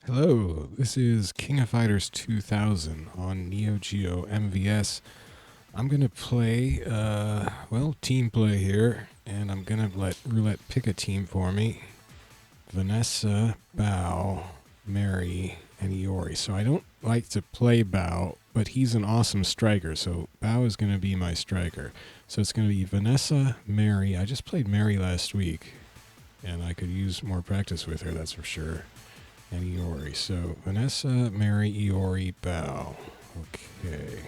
Hello, this is King of Fighters 2000 on NEOGEO MVS. I'm going to play, team play here, and I'm going to let Roulette pick a team for me. Vanessa, Bao, Mary, and Iori. So I don't like to play Bao, but he's an awesome striker, so Bao is going to be my striker. So it's going to be Vanessa, Mary. I just played Mary last week, and I could use more practice with her, that's for sure. And Iori. So Vanessa, Mary, Iori, Bao. Okay.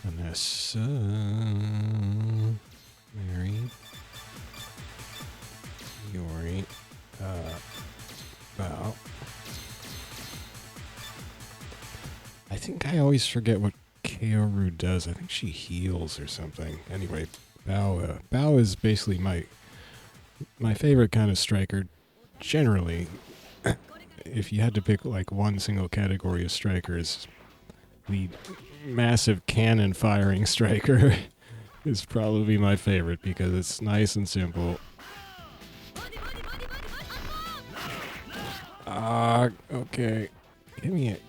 Vanessa, Mary, Iori, Bao. I think I always forget what Kaoru does. I think she heals or something. Anyway, Bao is basically my favorite kind of striker. Generally, if you had to pick like one single category of strikers, the massive cannon firing striker is probably my favorite because it's nice and simple. Okay. Give me it.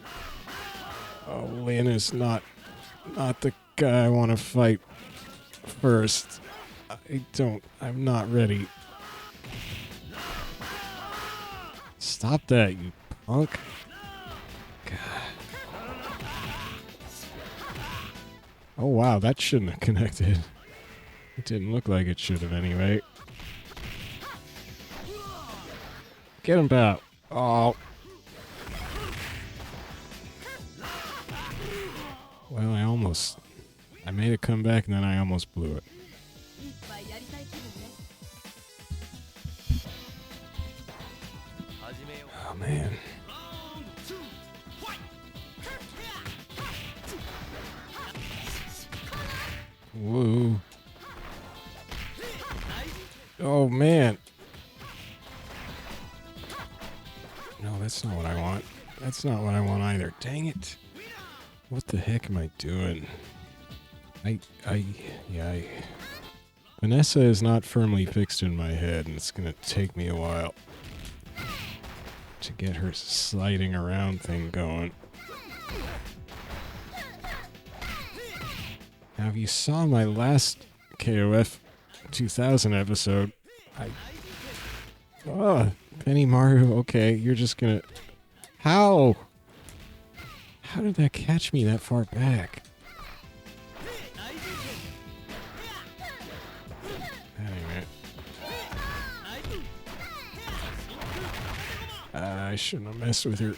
Oh, Lin is not the guy I want to fight first. I'm not ready. Stop that, you punk. God. Oh, wow, that shouldn't have connected. It didn't look like it should have anyway. Get him out. Oh. Well, I made it come back and then I almost blew it. Oh, man. Whoa. Oh, man. No, that's not what I want. That's not what I want either. Dang it. What the heck am I doing? Vanessa is not firmly fixed in my head, and it's gonna take me a while to get her sliding around thing going. Now, if you saw my last KOF 2000 episode, Penny Maru, okay, you're just gonna... How? How did that catch me that far back? Anyway. I shouldn't have messed with her.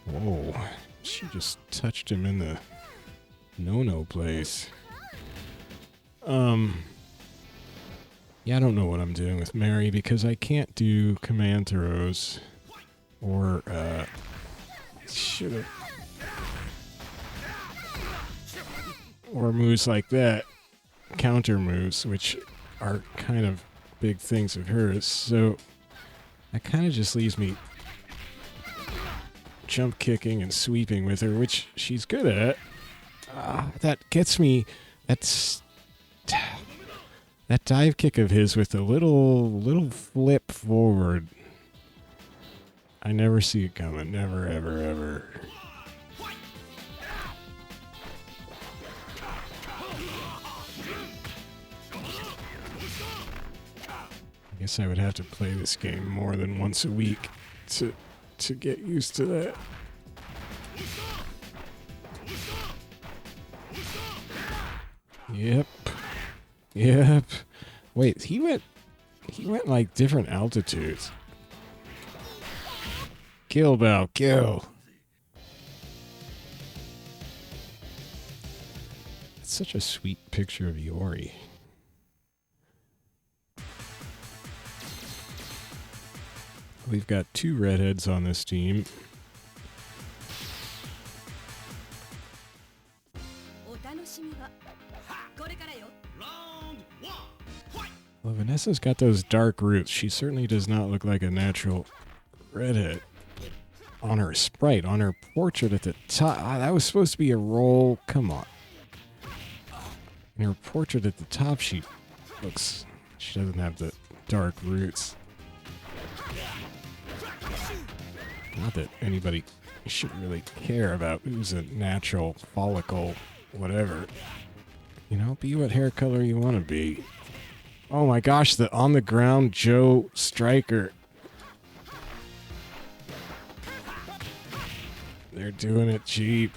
Whoa. She just touched him in the no-no place. Yeah, I don't know what I'm doing with Mary because I can't do command throws or, or moves like that. Counter moves, which are kind of big things of hers. So that kind of just leaves me jump kicking and sweeping with her, which she's good at. That gets me. That dive kick of his with a little flip forward. I never see it coming. Never, ever, ever. I guess I would have to play this game more than once a week to get used to that. Yep. Wait, he went like different altitudes. Kill, Bao, kill. It's such a sweet picture of Iori. We've got two redheads on this team. Well, Vanessa's got those dark roots. She certainly does not look like a natural redhead. on her sprite, on her portrait at the top. That was supposed to be a roll. Come on. In her portrait at the top, she doesn't have the dark roots. Not that anybody should really care about who's a natural follicle, whatever. You know, be what hair color you want to be. Oh my gosh, the on the ground Joe Striker. They're doing it cheap.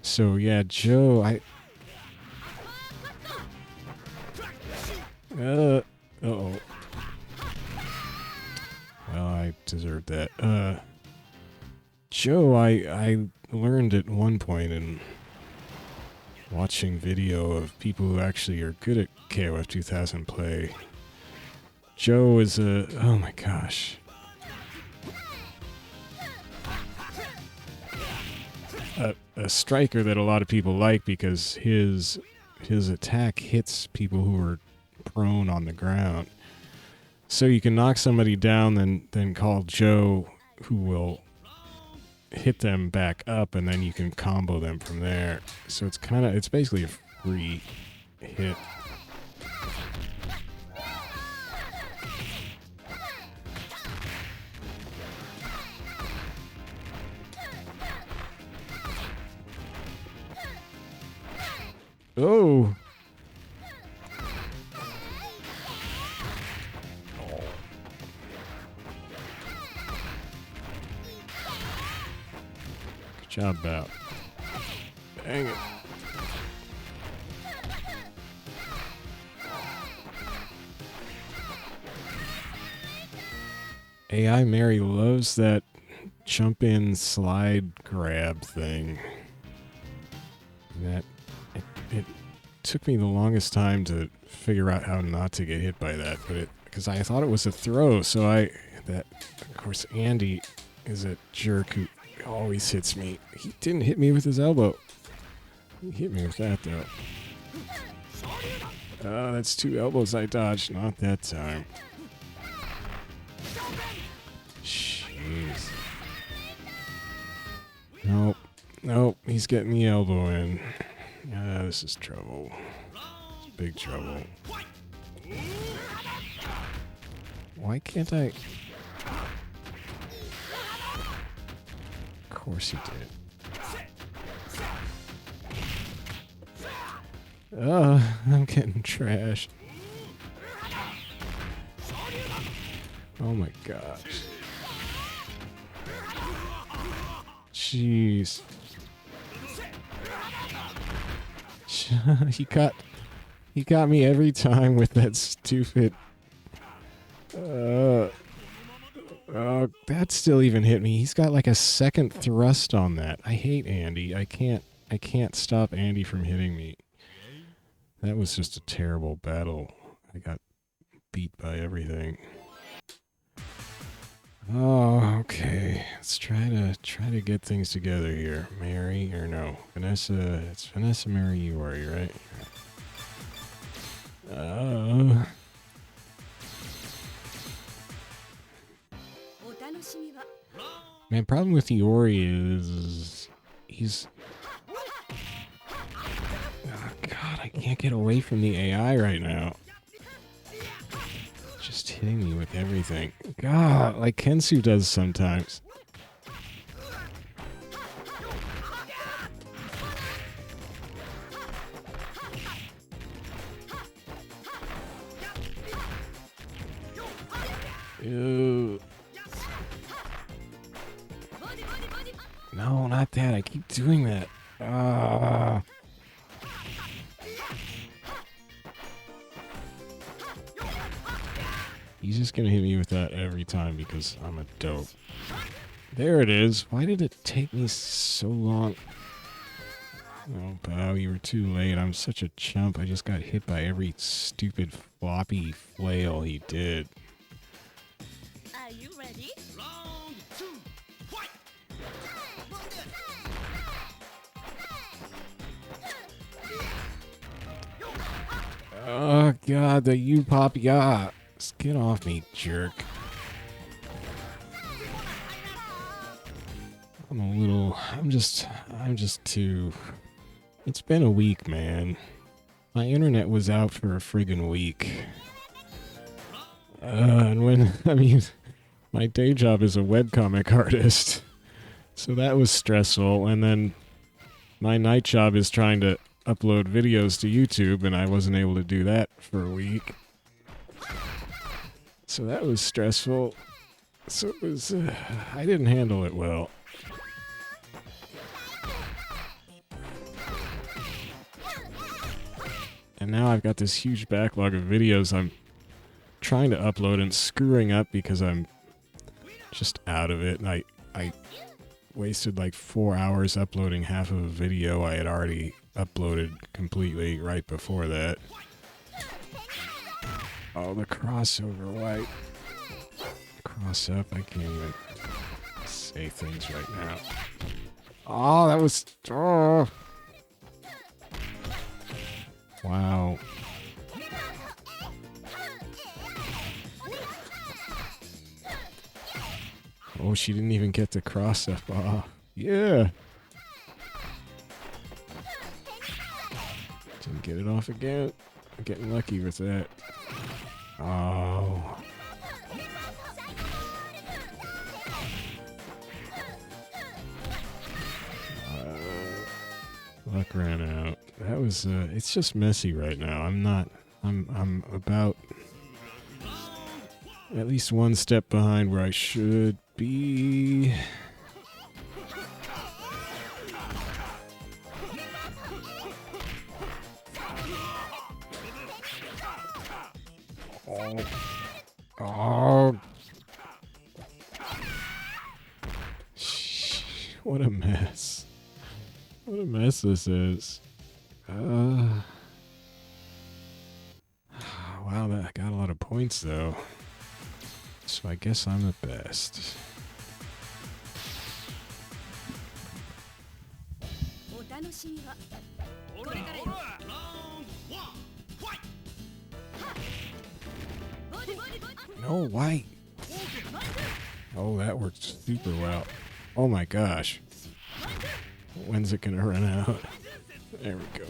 So yeah, Joe, uh-oh. Well, I deserved that. Joe, I learned at one point in watching video of people who actually are good at KOF 2000 play. Joe is oh my gosh. A striker that a lot of people like because his attack hits people who are prone on the ground. So you can knock somebody down, then call Joe, who will hit them back up, and then you can combo them from there. So it's basically a free hit. Oh! Good job, Bow. Dang it. AI Mary loves that jump in slide grab thing. That it took me the longest time to figure out how not to get hit by that, but because I thought it was a throw, so of course Andy is a jerk who always hits me. He didn't hit me with his elbow. He hit me with that though. Oh, that's 2 elbows I dodged. Not that time. Jeez. Nope. He's getting the elbow in. This is trouble. It's big trouble. Why can't I? Of course he did. I'm getting trashed. Oh my gosh. Jeez. He got me every time with that stupid. That still even hit me. He's got like a second thrust on that. I hate Andy. I can't stop Andy from hitting me. That was just a terrible battle. I got beat by everything. Oh, okay. Let's try to get things together here. Mary, or no, Vanessa. It's Vanessa, Mary, Iori, right? Man, problem with Iori is he's. Oh God, I can't get away from the AI right now. Just hitting me with everything. God, like Kensu does sometimes. Ew. No, not that. I keep doing that. He's just gonna hit me with that every time because I'm a dope. There it is. Why did it take me so long? Oh, Bow, you were too late. I'm such a chump. I just got hit by every stupid floppy flail he did. Are you ready? Round 2, fight! Oh God, the U-pop, yeah. Just get off me, jerk. I'm just too... It's been a week, man. My internet was out for a friggin' week. And when, I mean, my day job is a webcomic artist. So that was stressful. And then my night job is trying to upload videos to YouTube, and I wasn't able to do that for a week. So that was stressful. So it was, I didn't handle it well. And now I've got this huge backlog of videos I'm trying to upload and screwing up because I'm just out of it. And I wasted like 4 hours uploading half of a video I had already uploaded completely right before that. Oh, the crossover, why? Cross up, I can't even say things right now. Oh, that was... Oh. Wow. Oh, she didn't even get the cross up. Oh, yeah. Didn't get it off again. I'm getting lucky with that. Oh. Luck ran out. That was, it's just messy right now. I'm about at least one step behind where I should be. Oh. Oh. What a mess. What a mess this is. Wow, I got a lot of points though. So I guess I'm the best. No, white. Oh, that worked super well. Oh my gosh. When's it gonna run out? There we go.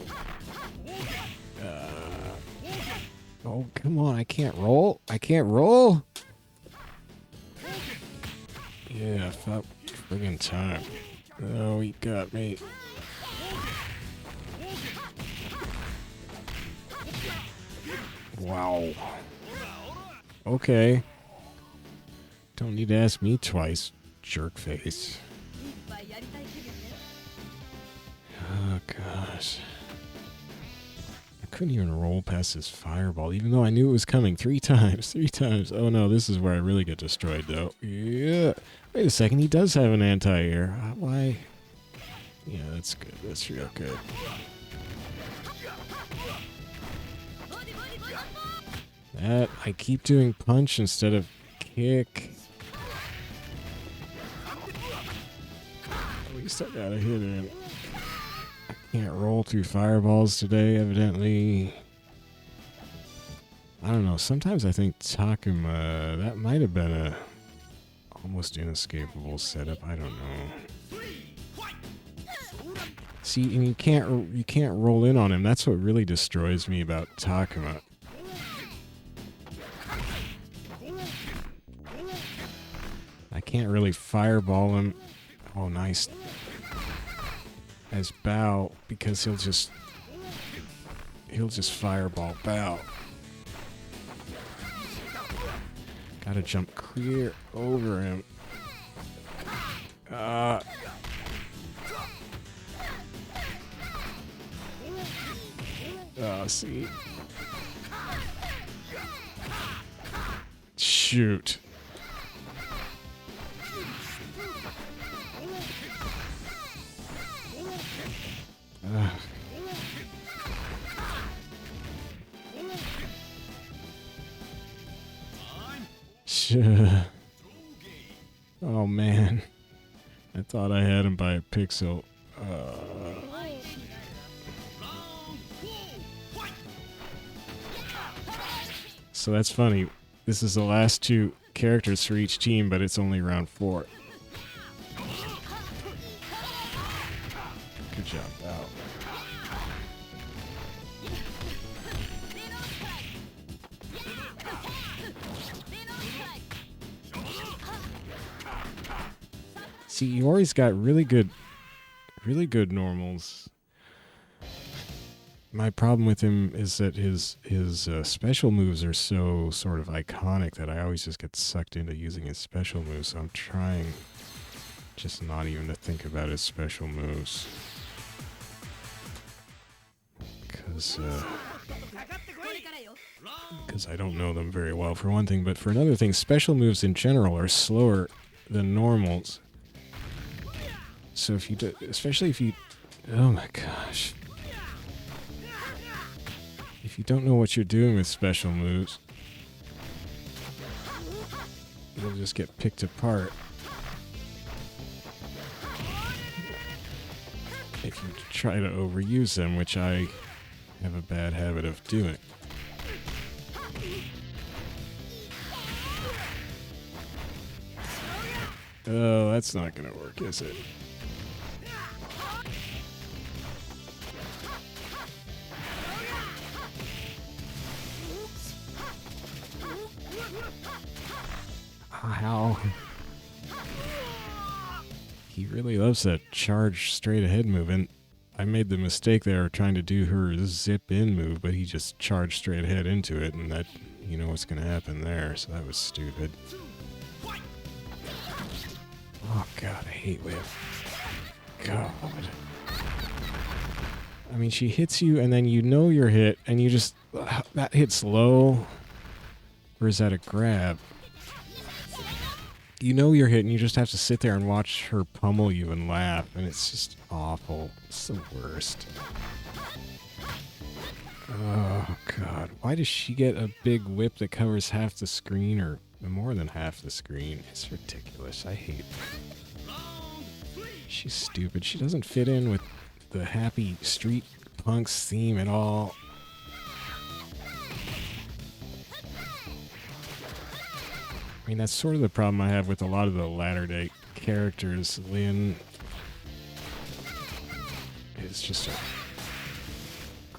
Oh, come on. I can't roll. I can't roll. Yeah, fuck friggin' time. Oh, he got me. Wow. Okay. Don't need to ask me twice, jerk face. Oh, gosh. I couldn't even roll past this fireball, even though I knew it was coming 3 times. 3 times. Oh, no, this is where I really get destroyed, though. Yeah. Wait a second, he does have an anti-air. Why? Yeah, that's good. That's real good. That, I keep doing punch instead of kick. At least I got a hit in. I can't roll through fireballs today, evidently. I don't know. Sometimes I think Takuma, that might have been a almost inescapable setup. I don't know. See, and you can't roll in on him. That's what really destroys me about Takuma. I can't really fireball him. Oh, nice. As Bao, because he'll just fireball Bao. Gotta jump clear over him. See. Shoot. Oh man, I thought I had him by a pixel. So that's funny. This is the last 2 characters for each team, but it's only round 4. jump out. See, Iori's got really good normals. My problem with him is that his special moves are so sort of iconic that I always just get sucked into using his special moves. So I'm trying just not even to think about his special moves. Because I don't know them very well, for one thing. But for another thing, special moves in general are slower than normals. So if you do, especially if you, oh my gosh. If you don't know what you're doing with special moves, you'll just get picked apart. If you try to overuse them, which I have a bad habit of doing. Oh, that's not gonna work, is it? How? He really loves that charge straight ahead move, and I made the mistake there of trying to do her zip in move, but he just charged straight ahead into it, and that, you know what's going to happen there, so that was stupid. Oh god, I hate whip. God. I mean, she hits you, and then you know you're hit, and you just, that hits low, or is that a grab? You know you're hit, and you just have to sit there and watch her pummel you and laugh, and it's just awful. It's the worst. Oh, God. Why does she get a big whip that covers half the screen, or more than half the screen? It's ridiculous. I hate her. She's stupid. She doesn't fit in with the happy street punks theme at all. I mean, that's sort of the problem I have with a lot of the latter-day characters. Lynn is just a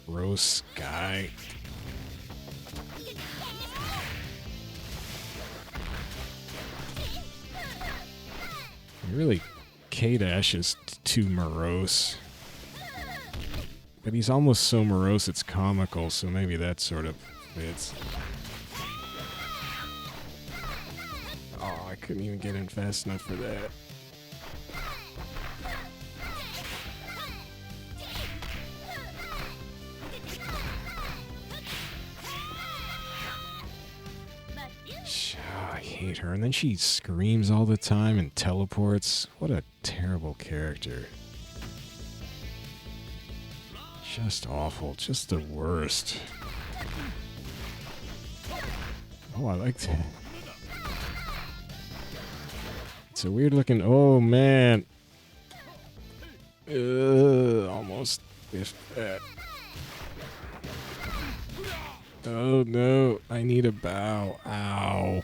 gross guy. Really, K-Dash is too morose. But he's almost so morose it's comical, so maybe that sort of fits. Oh, I couldn't even get in fast enough for that. Oh, I hate her. And then she screams all the time and teleports. What a terrible character. Just awful. Just the worst. Oh, I like that. It's a weird looking. Oh man. Almost biffed that. Oh no. I need a bow. Ow.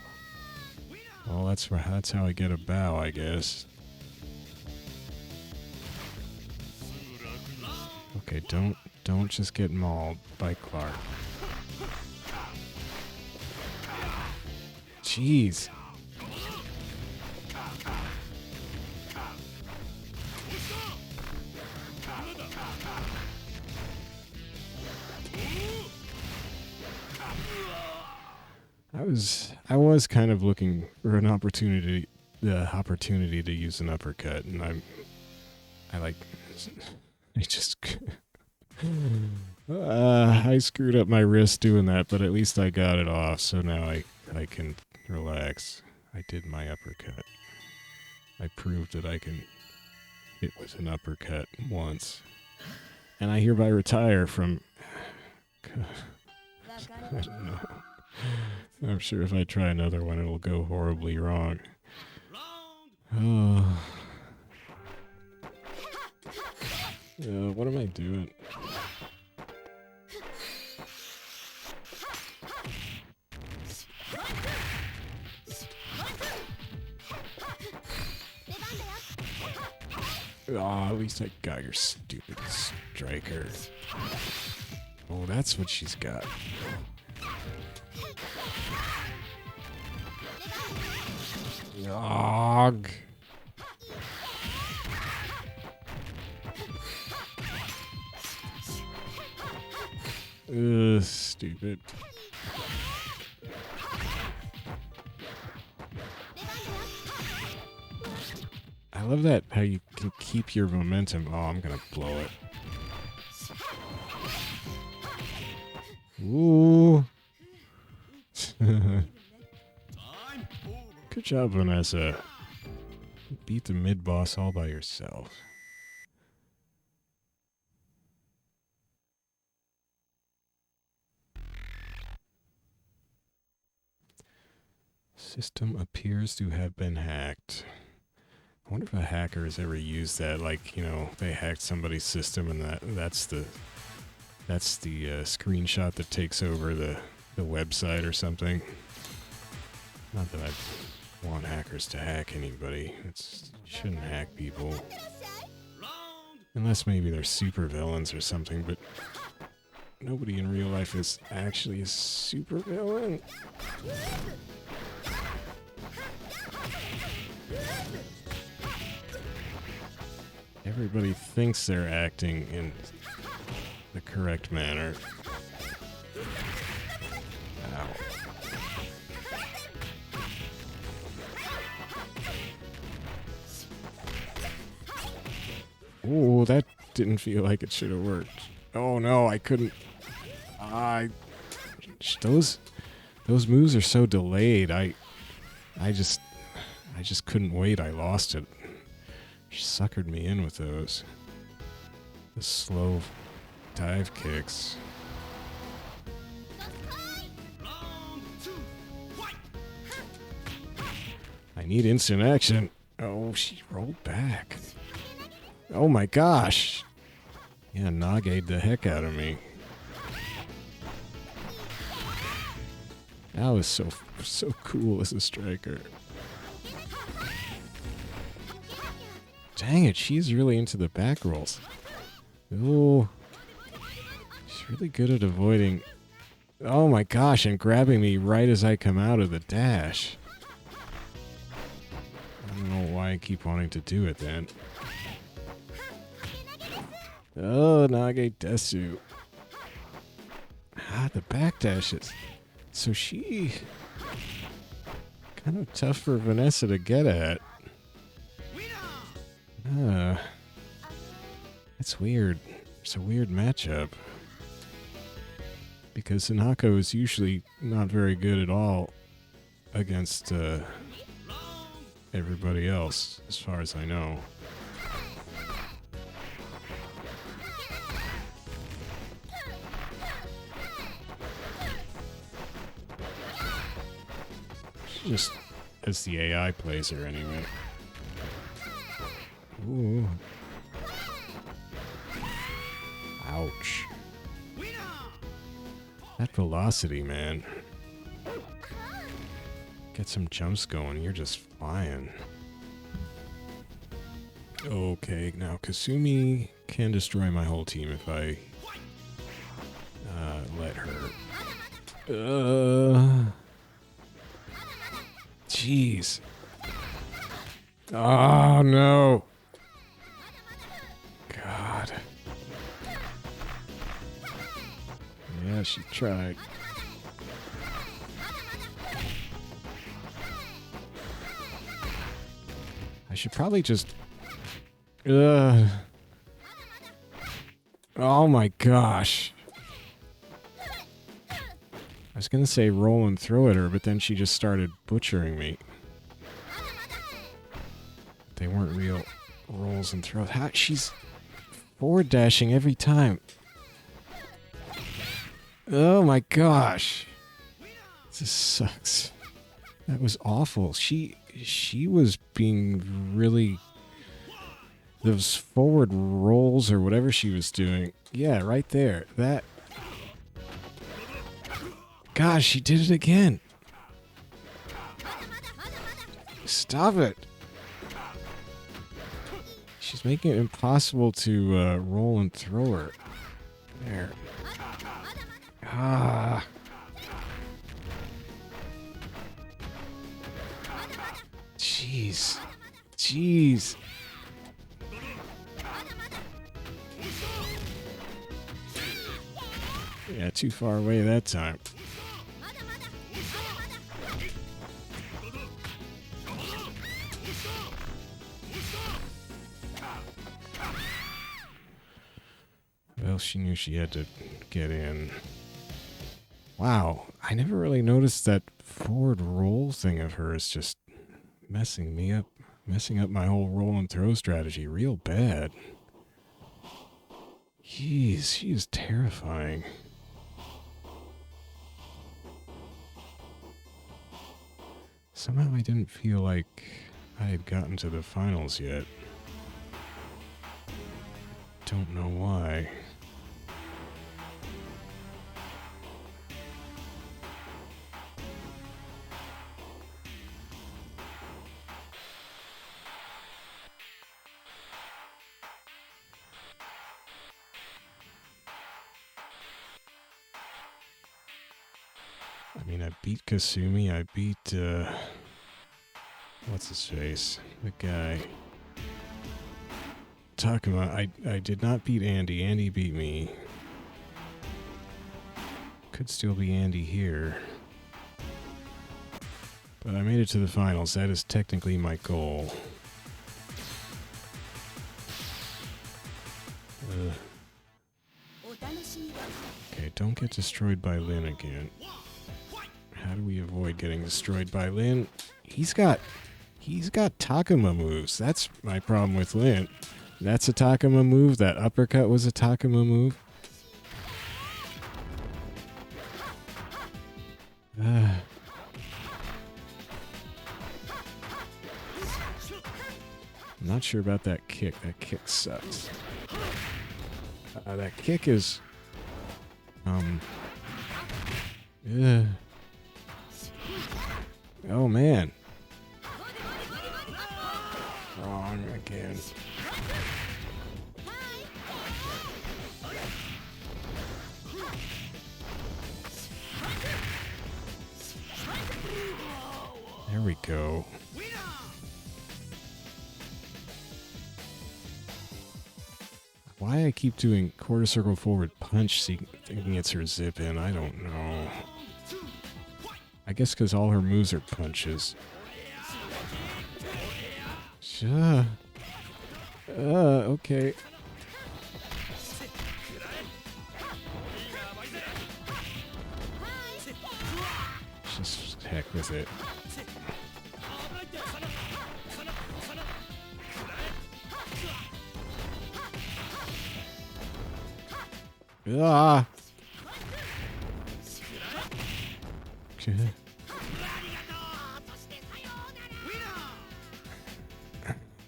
Well, that's how I get a bow, I guess. Okay, don't just get mauled by Clark. Jeez. I was kind of looking for an opportunity to use an uppercut, and I just I screwed up my wrist doing that, but at least I got it off, so now I can relax. I did my uppercut. I proved that I can hit with an uppercut once, and I hereby retire from. I don't know. I'm sure if I try another one, it'll go horribly wrong. Oh. What am I doing? Oh, at least I got your stupid striker. Oh, that's what she's got. Dog. Ugh, stupid. I love that, how you can keep your momentum. Oh, I'm gonna blow it. Ooh. Good job, Vanessa. You beat the mid-boss all by yourself. System appears to have been hacked. I wonder if a hacker has ever used that, like, you know, they hacked somebody's system and that's the screenshot that takes over the website or something. Not that I want hackers to hack anybody. You shouldn't hack people. Unless maybe they're super villains or something, but nobody in real life is actually a super villain. Everybody thinks they're acting in the correct manner. Ow. Ooh, that didn't feel like it should have worked. Oh no, I couldn't. Those moves are so delayed. I just couldn't wait. I lost it. She suckered me in with those. The slow dive kicks. I need instant action. Oh, she rolled back. Oh my gosh. Yeah, Naga'd the heck out of me. That was so cool as a striker. Dang it, she's really into the back rolls. Ooh. She's really good at avoiding. Oh my gosh, and grabbing me right as I come out of the dash. I don't know why I keep wanting to do it then. Oh, Nage Desu. Ah, the back dashes. So she... kind of tough for Vanessa to get at. That's weird. It's a weird matchup. Because Hinako is usually not very good at all against everybody else, as far as I know. Just as the AI plays her anyway. Ooh. Ouch. That velocity, man. Get some jumps going, you're just flying. Okay, now Kasumi can destroy my whole team if I let her. Jeez. Oh no. God. Yeah, she tried. I should probably just... Oh my gosh. I was gonna say roll and throw at her, but then she just started butchering me. They weren't real rolls and throws. How, she's forward dashing every time. Oh my gosh. This sucks. That was awful. She was being really... Those forward rolls or whatever she was doing. Yeah, right there. That... Gosh, she did it again. Stop it. She's making it impossible to roll and throw her. There. Ah. Jeez. Jeez. Yeah, too far away that time. Well, she knew she had to get in. Wow, I never really noticed that forward roll thing of hers just messing me up, messing up my whole roll and throw strategy real bad. Jeez, she is terrifying. Somehow I didn't feel like I had gotten to the finals yet. Don't know why. I mean, I beat Kasumi, I beat, what's his face? The guy. Takuma, I did not beat Andy. Andy beat me. Could still be Andy here. But I made it to the finals. That is technically my goal. Okay, don't get destroyed by Lin again. How do we avoid getting destroyed by Lin? He's got Takuma moves. That's my problem with Lin. That's a Takuma move. That uppercut was a Takuma move. I'm not sure about that kick. That kick sucks. That kick is... Oh, man. Wrong again. There we go. Why I keep doing quarter circle forward punch thinking it's her zip in, I don't know. I guess because all her moves are punches. Okay. Just heck with it. Ah!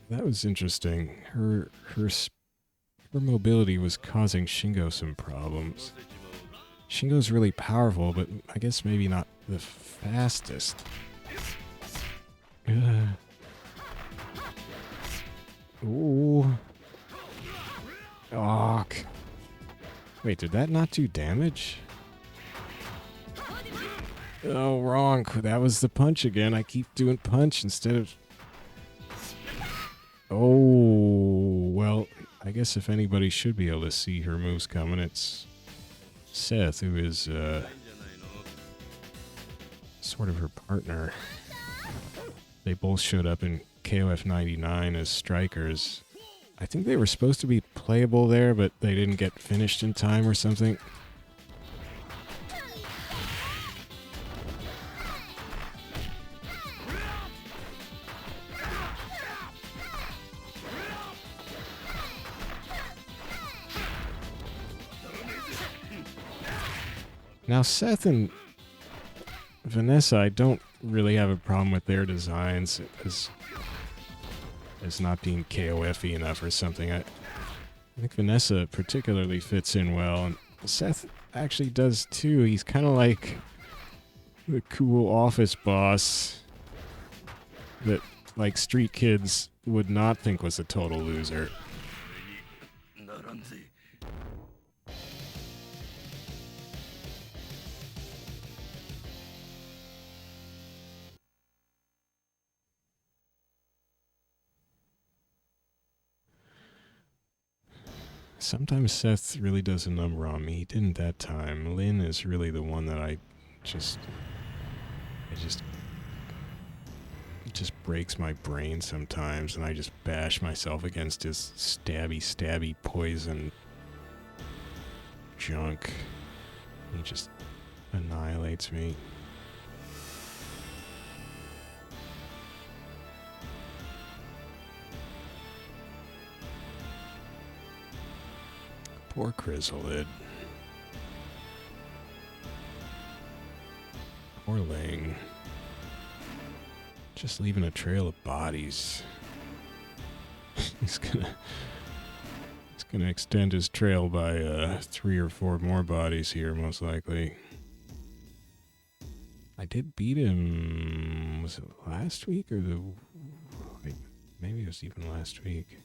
That was interesting. Her mobility was causing Shingo some problems. Shingo's really powerful, but I guess maybe not the fastest. Ooh. Oh. Wait, did that not do damage? Oh, wrong. That was the punch again. I keep doing punch instead of... Oh, well, I guess if anybody should be able to see her moves coming, it's Seth, who is sort of her partner. They both showed up in KOF 99 as strikers. I think they were supposed to be playable there, but they didn't get finished in time or something. Now, Seth and Vanessa, I don't really have a problem with their designs as not being KOF-y enough or something. I think Vanessa particularly fits in well, and Seth actually does too. He's kind of like the cool office boss that like street kids would not think was a total loser. Sometimes Seth really does a number on me. He didn't that time. Lynn is really the one that it just breaks my brain sometimes, and I just bash myself against his stabby poison junk. He just annihilates me. Poor Chrysalid. Poor Ling. Just leaving a trail of bodies. He's gonna extend his trail by 3 or 4 more bodies here, most likely. I did beat him. Was it last week or maybe it was even last week.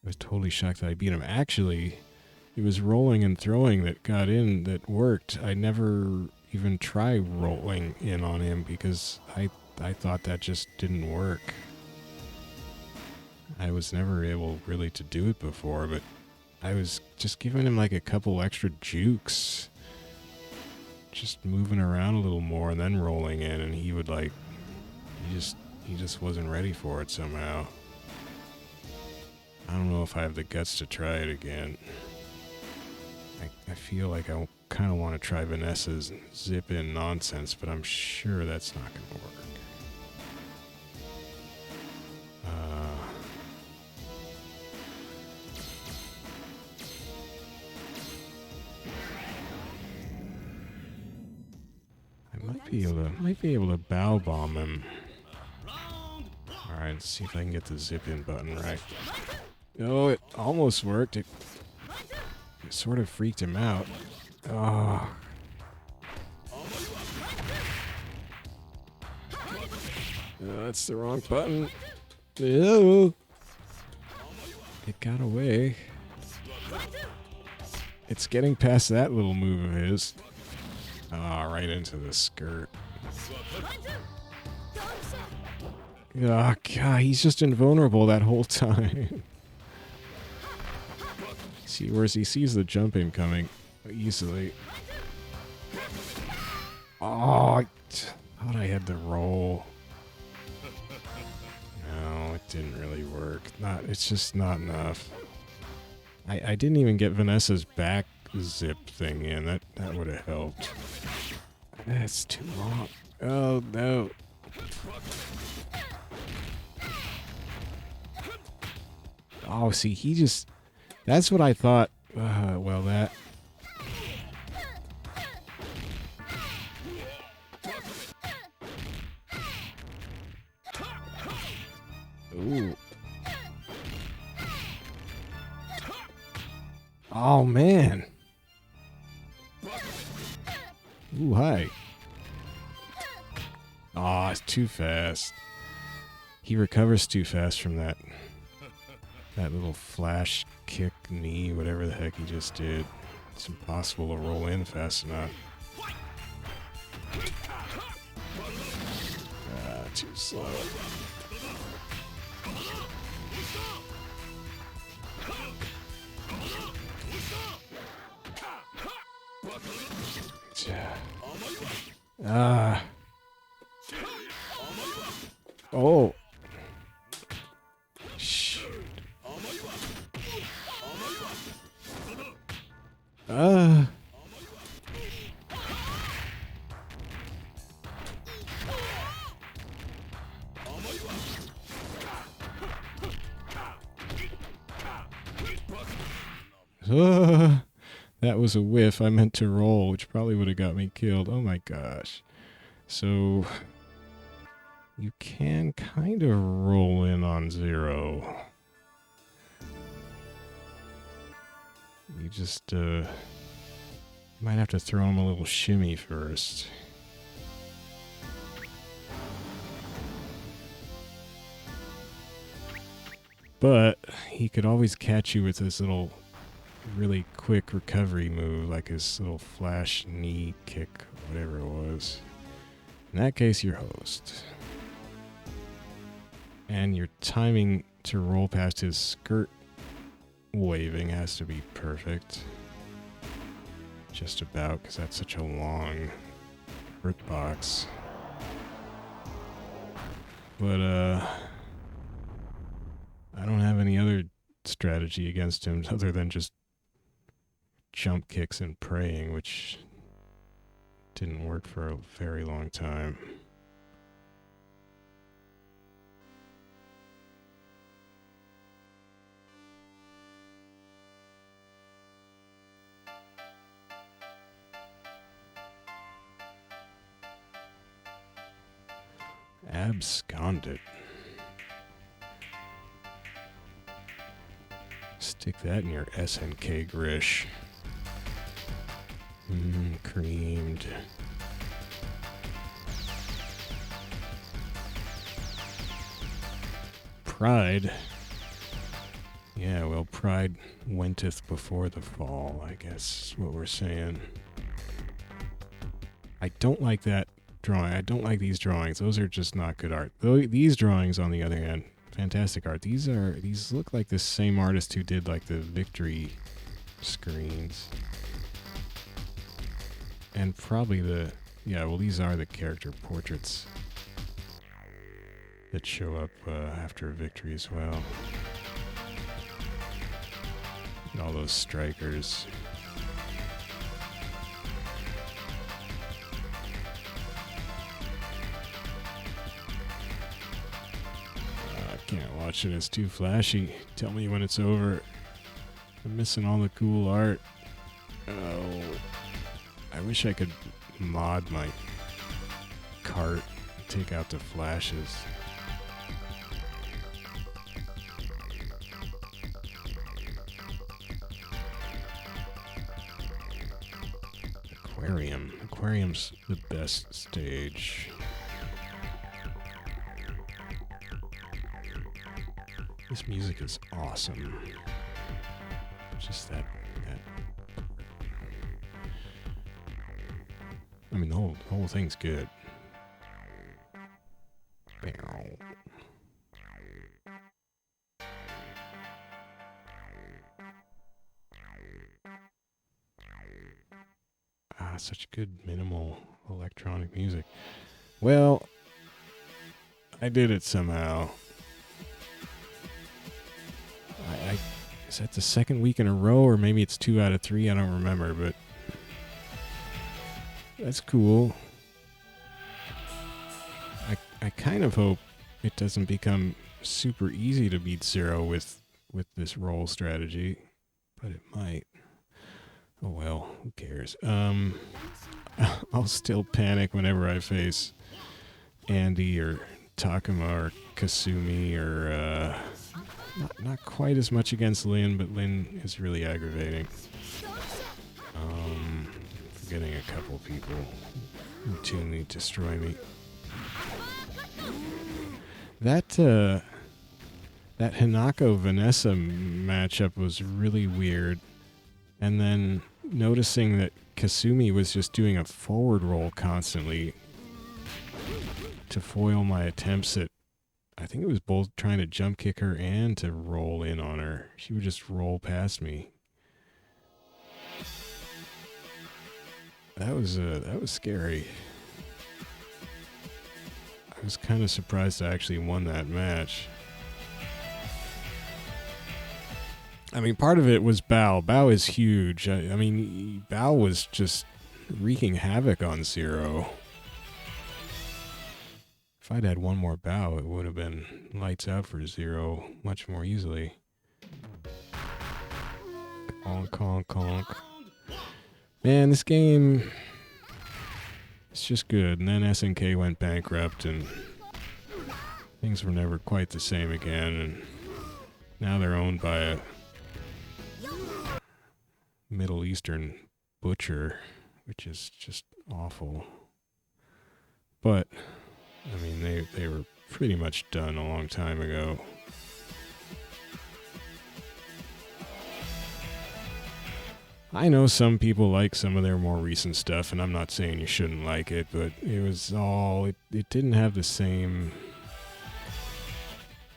I was totally shocked that I beat him. Actually, it was rolling and throwing that got in that worked. I never even tried rolling in on him because I thought that just didn't work. I was never able really to do it before, but I was just giving him like a couple extra jukes. Just moving around a little more and then rolling in, and he would like, he just wasn't ready for it somehow. I don't know if I have the guts to try it again. I feel like I kind of want to try Vanessa's zip-in nonsense, but I'm sure that's not going to work. I might be able to bow bomb him. All right, let's see if I can get the zip-in button right. Oh, it almost worked. It sort of freaked him out. Oh. That's the wrong button. Ew. It got away. It's getting past that little move of his. Ah, right into the skirt. Oh, God, he's just invulnerable that whole time. See, whereas he sees the jump in coming easily. Oh, I thought I had to roll. No, it didn't really work. It's just not enough. I didn't even get Vanessa's back zip thing in. That would have helped. That's too long. Oh, no. Oh, see, he just... That's what I thought. Well, that... Ooh. Oh, man. Ooh, hi. Aw, it's too fast. He recovers too fast from that little flash kick knee, whatever the heck he just did. It's impossible to roll in fast enough. Too slow. Oh. Shoot. That was a whiff. I meant to roll, which probably would have got me killed. Oh my gosh. So you can kind of roll in on 0. You just might have to throw him a little shimmy first. But he could always catch you with this little really quick recovery move, like his little flash knee kick, whatever it was. In that case, you're host. And your timing to roll past his skirt waving has to be perfect. Just about, because that's such a long hurt box. But, I don't have any other strategy against him other than just jump kicks and praying, which didn't work for a very long time. Absconded. Stick that in your SNK grish. Creamed. Pride. Yeah, well, pride wenteth before the fall, I guess is what we're saying. I don't like that drawing. I don't like these drawings. Those are just not good art. These drawings, on the other hand, fantastic art. These look like the same artist who did like the victory screens. And probably these are the character portraits that show up after a victory as well. And all those strikers. I can't watch it, it's too flashy. Tell me when it's over. I'm missing all the cool art. Oh. I wish I could mod my cart and take out the flashes. Aquarium. Aquarium's the best stage. This music is awesome. Just that. I mean, the whole thing's good. Such good minimal electronic music. Well, I did it somehow. Is that the second week in a row, or maybe it's 2 out of 3? I don't remember, but that's cool. I kind of hope it doesn't become super easy to beat Zero with this roll strategy, but it might. Oh well, who cares? I'll still panic whenever I face Andy or Takuma or Kasumi or not quite as much against Lin, but Lin is really aggravating. Forgetting a couple people who routinely destroy me. That Hinako Vanessa matchup was really weird. And then noticing that Kasumi was just doing a forward roll constantly to foil my attempts at, I think it was both trying to jump kick her and to roll in on her. She would just roll past me. That was scary. I was kind of surprised I actually won that match. I mean, part of it was Bao. Bao is huge. I mean, Bao was just wreaking havoc on Zero. If I'd had one more Bao, it would have been lights out for Zero much more easily. Conk, conk, conk. Man, this game, it's just good. And then SNK went bankrupt and things were never quite the same again. And now they're owned by a Middle Eastern butcher, which is just awful. But, I mean, they were pretty much done a long time ago. I know some people like some of their more recent stuff, and I'm not saying you shouldn't like it, but it was all, it didn't have the same,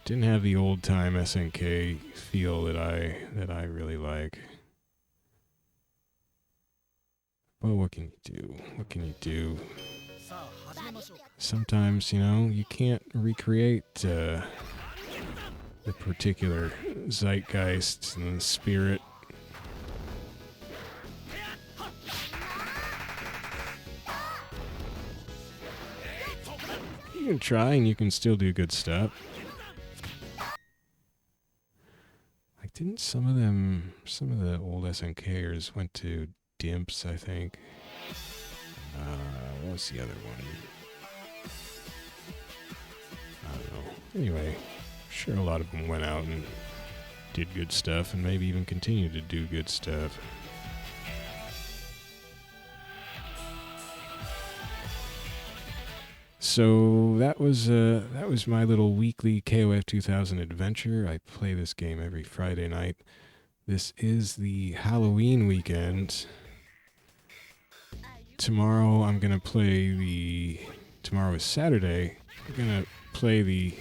didn't have the old time SNK feel that I really like. But what can you do? What can you do? Sometimes, you know, you can't recreate the particular zeitgeist and the spirit. You can try and you can still do good stuff. Like, didn't some of the old SNKers went to Dimps, I think? What was the other one? I don't know. Anyway, sure a lot of them went out and did good stuff and maybe even continue to do good stuff. So that was my little weekly KOF 2000 adventure. I play this game every Friday night. This is the Halloween weekend. Tomorrow I'm gonna play tomorrow is Saturday. I'm gonna play the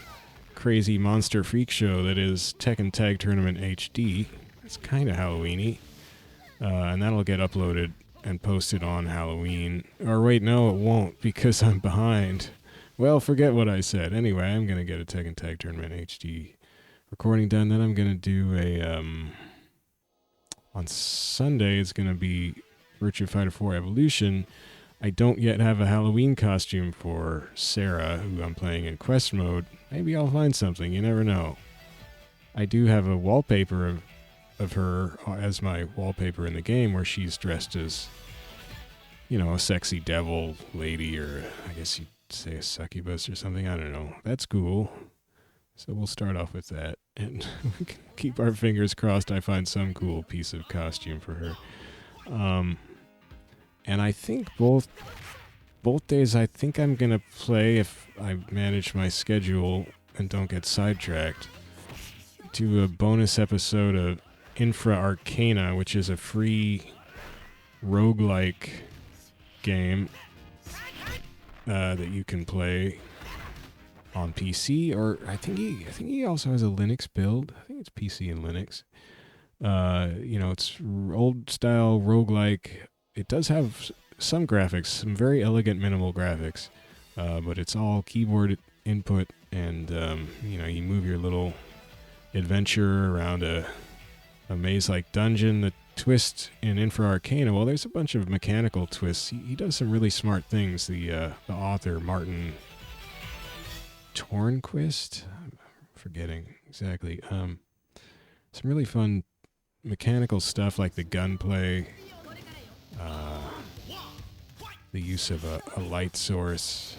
crazy monster freak show that is Tekken Tag Tournament HD. It's kind of Halloween-y. And that'll get uploaded and posted on Halloween. Or wait, no, it won't because I'm behind. Well, forget what I said. Anyway, I'm going to get a Tekken Tag Tournament HD recording done. Then I'm going to do on Sunday, it's going to be Virtua Fighter 4 Evolution. I don't yet have a Halloween costume for Sarah, who I'm playing in quest mode. Maybe I'll find something. You never know. I do have a wallpaper of her as my wallpaper in the game where she's dressed as, you know, a sexy devil lady, or I guess you'd say a succubus or something. I don't know. That's cool. So we'll start off with that. And we can keep our fingers crossed I find some cool piece of costume for her. And I think both days I think I'm going to play, if I manage my schedule and don't get sidetracked, do a bonus episode of Infra Arcana, which is a free roguelike game that you can play on PC, or I think he also has a Linux build. I think it's PC and Linux. You know, it's old style roguelike. It does have some graphics, some very elegant minimal graphics, but it's all keyboard input, and you know, you move your little adventure around a maze-like dungeon. The twist in Infra Arcana, well, there's a bunch of mechanical twists. He does some really smart things. The author, Martin Tornquist, I'm forgetting exactly. Some really fun mechanical stuff like the gunplay, the use of a light source,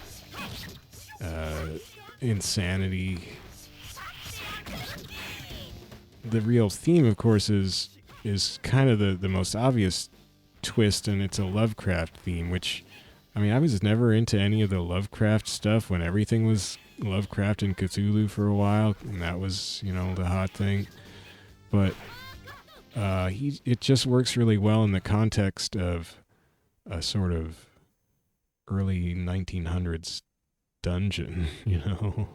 insanity. The real theme, of course, is kind of the most obvious twist, and it's a Lovecraft theme, which, I mean, I was never into any of the Lovecraft stuff when everything was Lovecraft and Cthulhu for a while, and that was, you know, the hot thing. But it just works really well in the context of a sort of early 1900s dungeon, you know?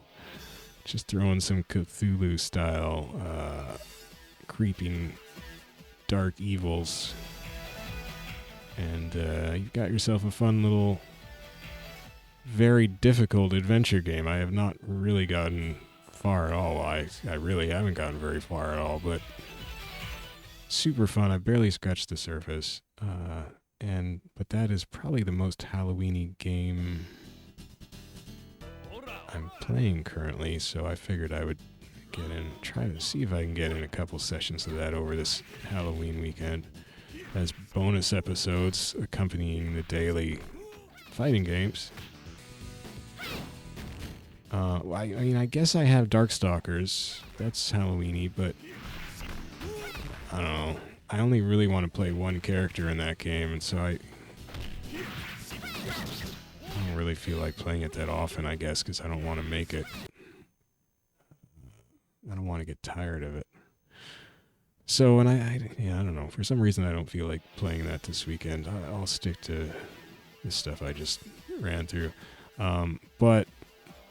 Just throwing some Cthulhu-style creeping dark evils. And you've got yourself a fun little, very difficult adventure game. I have not really gotten far at all. I really haven't gotten very far at all, but super fun. I barely scratched the surface. But that is probably the most Halloween-y game I'm playing currently, so I figured I would try to see if I can get in a couple sessions of that over this Halloween weekend as bonus episodes accompanying the daily fighting games. I mean, I guess I have Darkstalkers. That's Halloween-y, but I don't know. I only really want to play one character in that game, and so I don't really feel like playing it that often, I guess, because I don't want to make it. I don't want to get tired of it. So, and I don't know. For some reason, I don't feel like playing that this weekend. I'll stick to this stuff I just ran through. But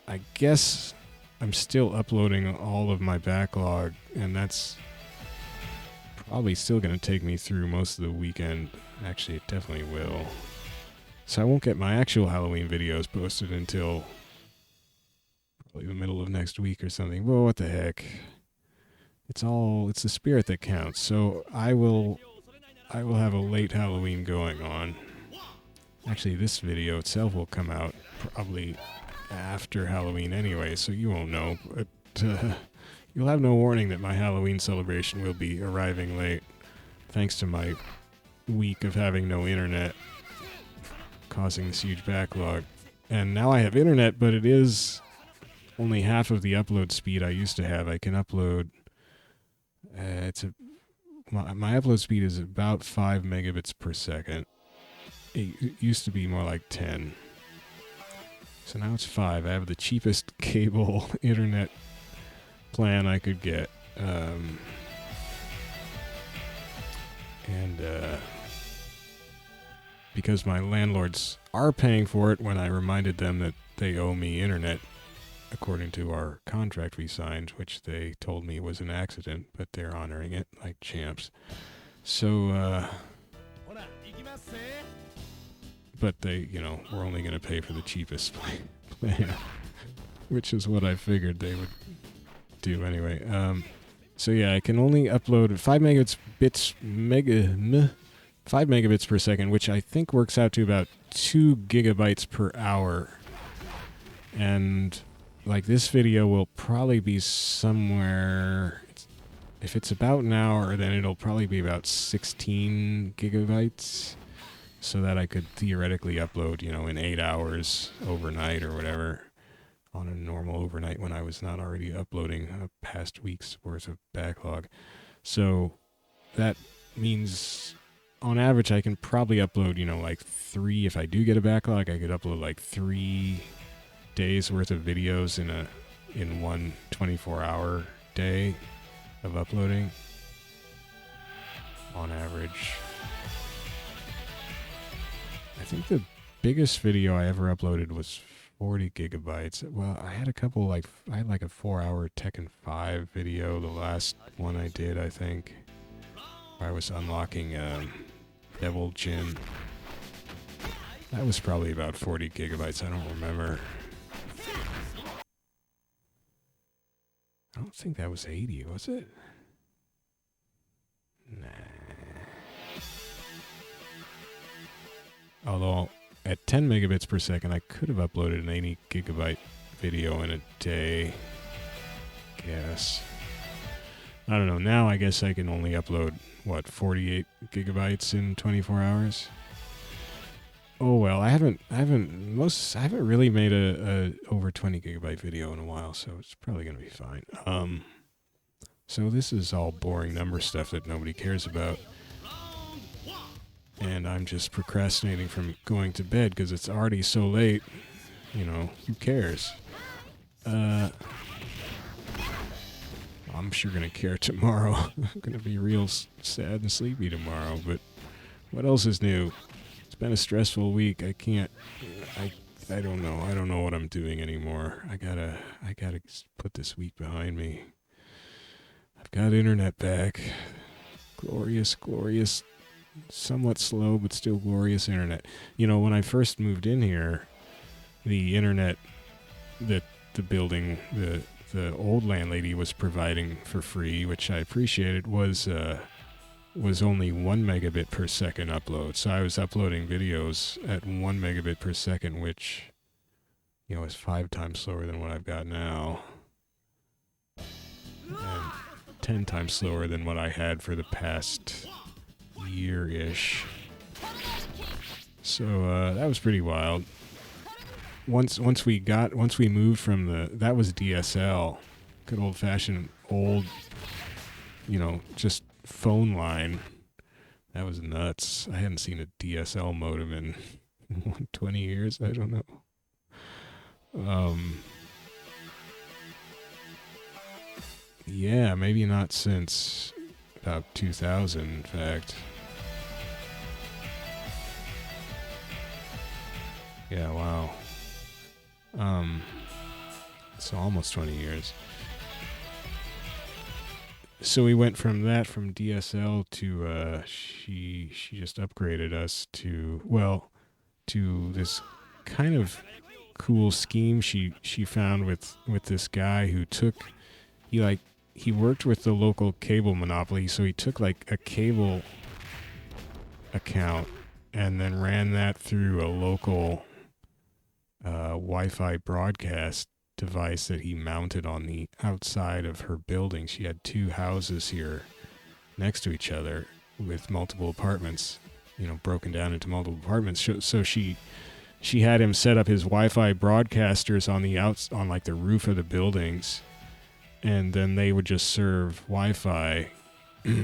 I guess I'm still uploading all of my backlog, and that's probably still going to take me through most of the weekend. Actually, it definitely will. So I won't get my actual Halloween videos posted until probably the middle of next week or something. Well, what the heck? It's the spirit that counts. So I will have a late Halloween going on. Actually, this video itself will come out probably after Halloween anyway, so you won't know. But you'll have no warning that my Halloween celebration will be arriving late, thanks to my week of having no internet, causing this huge backlog. And now I have internet, but it is only half of the upload speed I used to have. I can upload. My upload speed is about 5 megabits per second. It used to be more like 10. So now it's 5. I have the cheapest cable internet plan I could get. Because my landlords are paying for it when I reminded them that they owe me internet according to our contract we signed, which they told me was an accident, but they're honoring it like champs. So, but they, we're only going to pay for the cheapest plan, which is what I figured they would do anyway. So yeah, I can only upload 5 megabits per second, which I think works out to about 2 gigabytes per hour. And like this video will probably be somewhere, if it's about an hour, then it'll probably be about 16 gigabytes, so that I could theoretically upload, in 8 hours overnight or whatever, on a normal overnight when I was not already uploading a past week's worth of backlog. So that means on average I can probably upload, like 3, if I do get a backlog, I could upload like 3 days worth of videos in one 24-hour day of uploading on average. I think the biggest video I ever uploaded was 40 gigabytes. Well, I had a 4-hour Tekken 5 video, the last one I did, I think, where I was unlocking Devil Jin. That was probably about 40 gigabytes, I don't remember. I don't think that was 80, was it? Nah. Although, at 10 megabits per second, I could have uploaded an 80 gigabyte video in a day. Guess. I don't know. Now I guess I can only upload, 48 gigabytes in 24 hours? Oh well, I haven't really made a over 20 gigabyte video in a while, so it's probably gonna be fine. So this is all boring number stuff that nobody cares about, and I'm just procrastinating from going to bed because it's already so late. Who cares? I'm sure gonna care tomorrow. I'm gonna be real sad and sleepy tomorrow. But what else is new? It's been a stressful week. I don't know. I don't know what I'm doing anymore. I gotta put this week behind me. I've got internet back. Glorious, somewhat slow, but still glorious internet. When I first moved in here, the internet that the building, the old landlady was providing for free, which I appreciated, was only 1 megabit per second upload. So I was uploading videos at 1 megabit per second, which, is 5 times slower than what I've got now. And 10 times slower than what I had for the past year-ish. So that was pretty wild. Once we moved from that was DSL, good old-fashioned old, just phone line. That was nuts. I hadn't seen a DSL modem in 20 years. I don't know. Yeah, maybe not since about 2000, in fact. Yeah, wow. So almost 20 years. So we went from DSL to she just upgraded us to, well, to this kind of cool scheme she found with this guy who took, he worked with the local cable monopoly, so he took like a cable account and then ran that through a local Wi-Fi broadcast device that he mounted on the outside of her building. She had 2 houses here next to each other with multiple apartments, you know, broken down into multiple apartments. So she had him set up his Wi-Fi broadcasters on on like the roof of the buildings, and then they would just serve Wi-Fi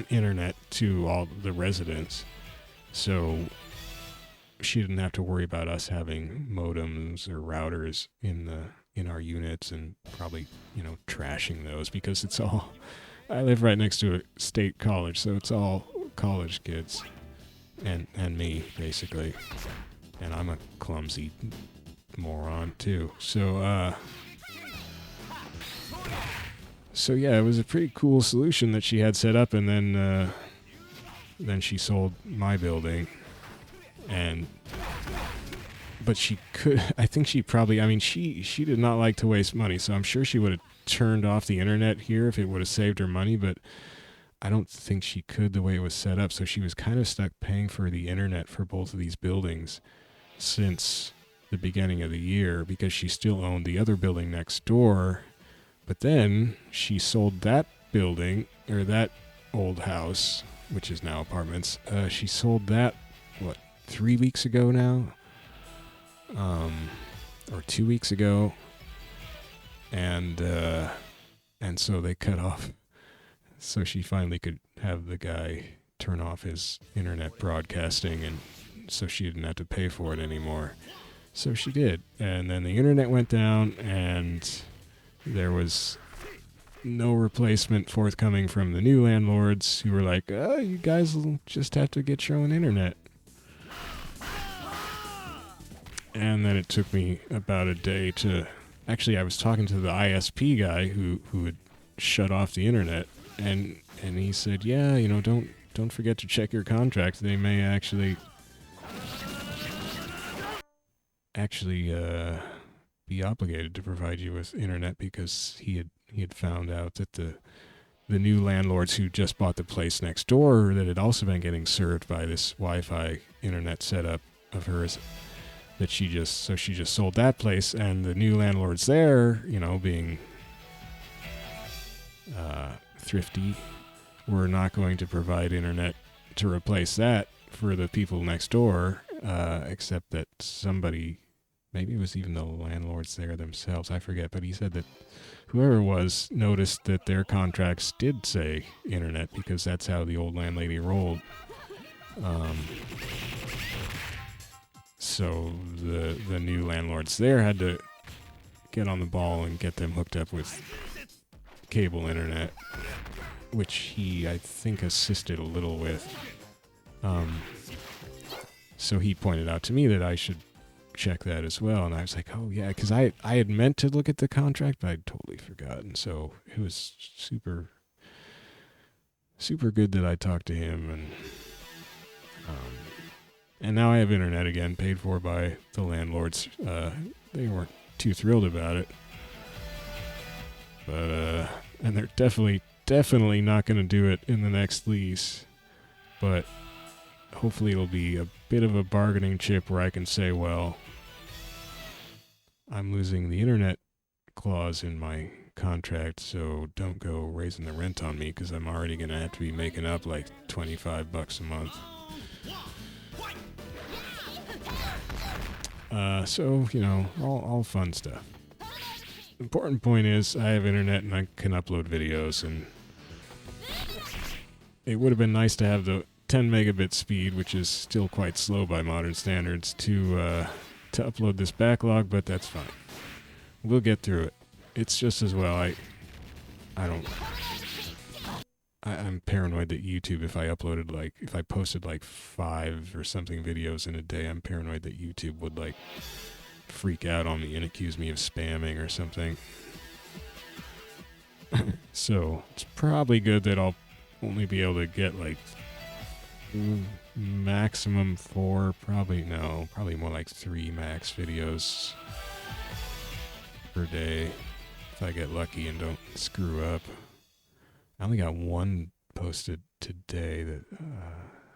internet to all the residents. So she didn't have to worry about us having modems or routers in our units and probably, you know, trashing those, because it's all, I live right next to a state college, so it's all college kids and me, basically. And I'm a clumsy moron too. So yeah, it was a pretty cool solution that she had set up, and then she sold my building. But she could, I think she probably, I mean, she did not like to waste money, so I'm sure she would have turned off the internet here if it would have saved her money, but I don't think she could the way it was set up, so she was kind of stuck paying for the internet for both of these buildings since the beginning of the year, because she still owned the other building next door. But then she sold that building, or that old house, which is now apartments. She sold that, 3 weeks ago now? Or 2 weeks ago. And so they cut off. So she finally could have the guy turn off his internet broadcasting, and so she didn't have to pay for it anymore. So she did. And then the internet went down, and there was no replacement forthcoming from the new landlords, who were like, oh, you guys will just have to get your own internet. And then it took me about a day to, actually I was talking to the ISP guy who had shut off the internet, and he said, yeah, you know, don't forget to check your contract. They may actually be obligated to provide you with internet, because he had found out that the new landlords who just bought the place next door, that had also been getting served by this Wi-Fi internet setup of hers, that she just sold that place, and the new landlords there, you know, being thrifty, were not going to provide internet to replace that for the people next door, except that somebody, maybe it was even the landlords there themselves, I forget, but he said that whoever it was noticed that their contracts did say internet, because that's how the old landlady rolled. So the new landlords there had to get on the ball and get them hooked up with cable internet, which he, I think, assisted a little with. So he pointed out to me that I should check that as well, and I was like, oh yeah, because I had meant to look at the contract, but I'd totally forgotten. So it was super good that I talked to him, and now I have internet again, paid for by the landlords. They weren't too thrilled about it, but and they're definitely not going to do it in the next lease. But hopefully it'll be a bit of a bargaining chip where I can say, well, I'm losing the internet clause in my contract, so don't go raising the rent on me, because I'm already going to have to be making up like $25 a month. So, you know, all fun stuff. Important point is I have internet and I can upload videos, and it would have been nice to have the 10 megabit speed, which is still quite slow by modern standards, to upload this backlog, but that's fine. We'll get through it. It's just as well I I'm paranoid that YouTube, if I posted like 5 or something videos in a day, I'm paranoid that YouTube would like freak out on me and accuse me of spamming or something. So it's probably good that I'll only be able to get like maximum 4, probably more like 3 max videos per day if I get lucky and don't screw up. I only got 1 posted today, that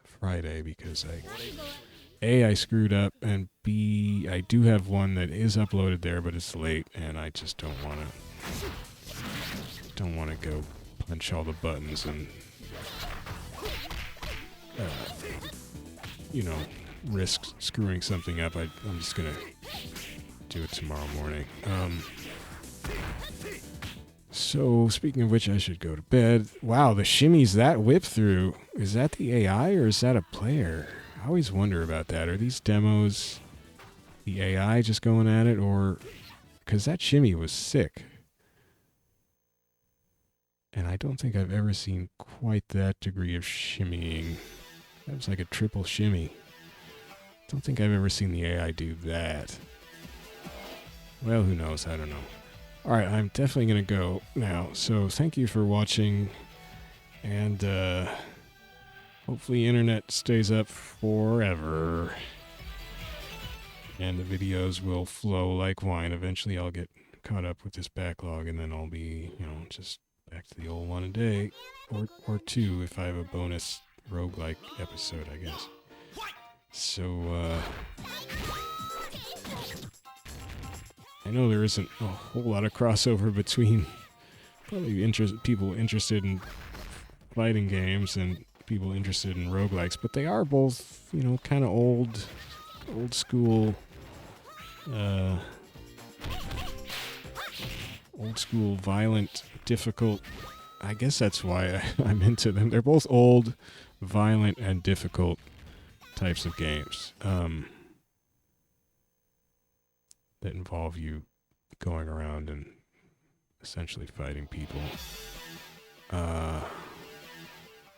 Friday, because I screwed up, and B, I do have one that is uploaded there, but it's late, and I just don't want to go punch all the buttons and risk screwing something up. I'm just gonna do it tomorrow morning. So, speaking of which, I should go to bed. Wow, the shimmy's that whip through. Is that the AI or is that a player? I always wonder about that. Are these demos the AI just going at it, or... Because that shimmy was sick. And I don't think I've ever seen quite that degree of shimmying. That was like a triple shimmy. Don't think I've ever seen the AI do that. Well, who knows? I don't know. Alright, I'm definitely going to go now. So thank you for watching. And hopefully internet stays up forever. And the videos will flow like wine. Eventually I'll get caught up with this backlog, and then I'll be, just back to the old one a day. Or 2 if I have a bonus roguelike episode, I guess. So, I know there isn't a whole lot of crossover between probably people interested in fighting games and people interested in roguelikes, but they are both, kind of old school, violent, difficult. I guess that's why I'm into them. They're both old, violent, and difficult types of games. That involve you going around and essentially fighting people.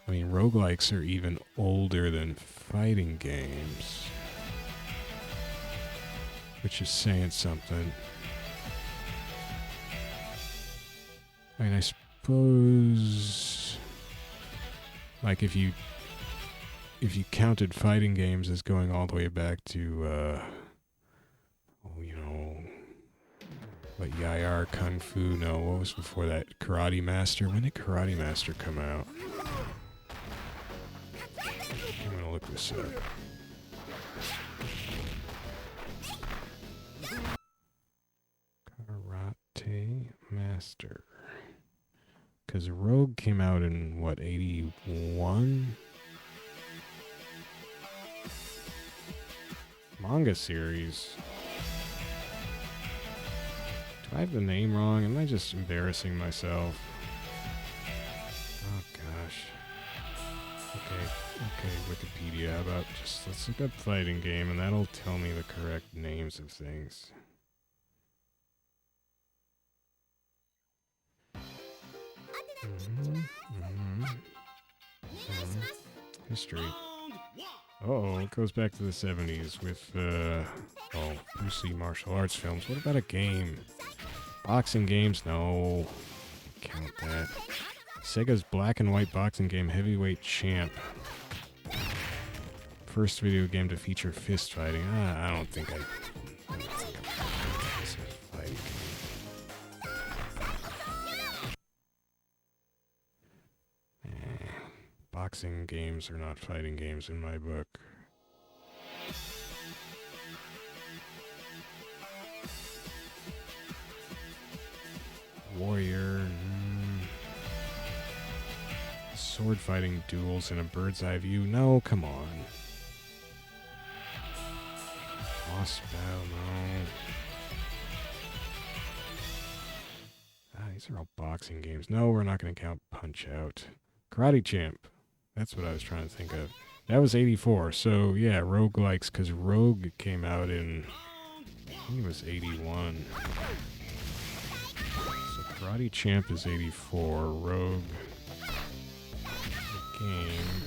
Roguelikes are even older than fighting games, which is saying something. I suppose, like, if you counted fighting games as going all the way back to, what, Yayar, Kung Fu, no, what was before that? Karate Master? When did Karate Master come out? I'm gonna look this up. Karate Master. Because Rogue came out in, what, 81? Manga series. Do I have the name wrong? Am I just embarrassing myself? Oh gosh. Okay, Wikipedia. How about let's look up fighting game, and that'll tell me the correct names of things. History. Uh-oh, it goes back to the 70s with, Bruce Lee martial arts films. What about a game? Boxing games? No. Count that. Sega's black and white boxing game, Heavyweight Champ. First video game to feature fist fighting. I don't think I'm fighting. Boxing games are not fighting games in my book. Warrior. Sword fighting duels in a bird's eye view. No, come on. Boss battle, no. These are all boxing games. No, we're not going to count Punch Out. Karate Champ. That's what I was trying to think of. That was 84. So, yeah, roguelikes, because Rogue came out in, I think it was 81. So Karate Champ is 84. Rogue game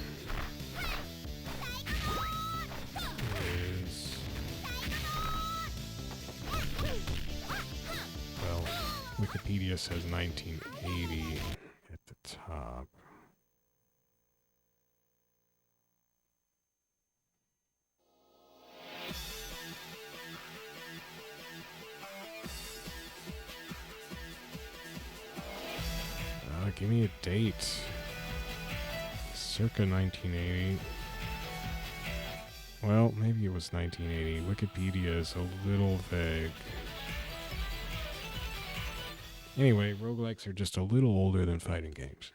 is, well, Wikipedia says 1980 at the top. Give me a date. Circa 1980. Well, maybe it was 1980. Wikipedia is a little vague. Anyway, roguelikes are just a little older than fighting games.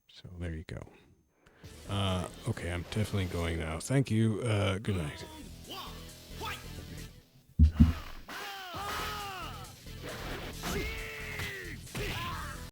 So there you go. Okay, I'm definitely going now. Thank you. Good night.